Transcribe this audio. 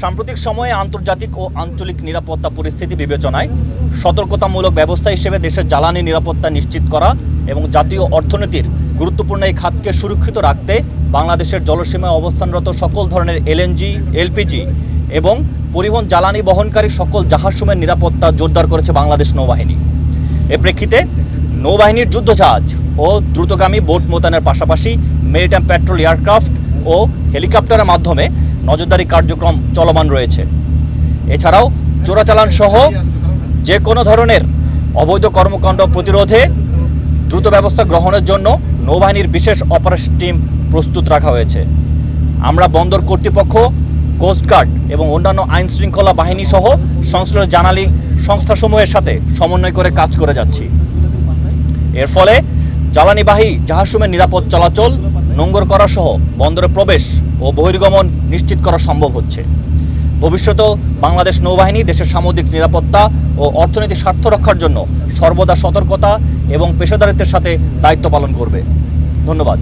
সাম্প্রতিক সময়ে আন্তর্জাতিক ও আঞ্চলিক নিরাপত্তা পরিস্থিতি বিবেচনায় সতর্কতামূলক ব্যবস্থা হিসেবে দেশের জ্বালানি নিরাপত্তা নিশ্চিত করা এবং জাতীয় অর্থনীতির গুরুত্বপূর্ণ এই খাতকে সুরক্ষিত রাখতে বাংলাদেশের জলসীমায় অবস্থানরত সকল ধরনের এলএনজি, এলপিজি এবং পরিবহন জ্বালানি বহনকারী সকল জাহাজসমূহের নিরাপত্তা জোরদার করেছে বাংলাদেশ নৌবাহিনী। এ প্রেক্ষিতে নৌবাহিনীর যুদ্ধজাহাজ ও দ্রুতগামী বোট মোতায়েনের পাশাপাশি মেরিটাইম প্যাট্রোল এয়ারক্রাফট ও হেলিকপ্টারের মাধ্যমে নজরদারি কার্যক্রম চলমান রয়েছে। এছাড়াও চোরাচালান সহ যে কোনো ধরনের অবৈধ কর্মকাণ্ড প্রতিরোধে দ্রুত ব্যবস্থা গ্রহণের জন্য নৌবাহিনীর বিশেষ অপারেশন টিম প্রস্তুত রাখা হয়েছে। আমরা বন্দর কর্তৃপক্ষ, কোস্টগার্ড এবং অন্যান্য আইন শৃঙ্খলা বাহিনী সহ সংশ্লিষ্ট জানালি সংস্থাসমূহের সাথে সমন্বয় করে কাজ করে যাচ্ছি। এর ফলে জ্বালানিবাহী জাহাজসমূহের নিরাপদ চলাচল, নোঙ্গর করা সহ বন্দরে প্রবেশ ও বহির্গমন নিশ্চিত করা সম্ভব হচ্ছে। ভবিষ্যতেও বাংলাদেশ নৌবাহিনী দেশের সামুদ্রিক নিরাপত্তা ও অর্থনৈতিক স্বার্থ রক্ষার জন্য সর্বদা সতর্কতা এবং পেশাদারিত্বের সাথে দায়িত্ব পালন করবে। ধন্যবাদ।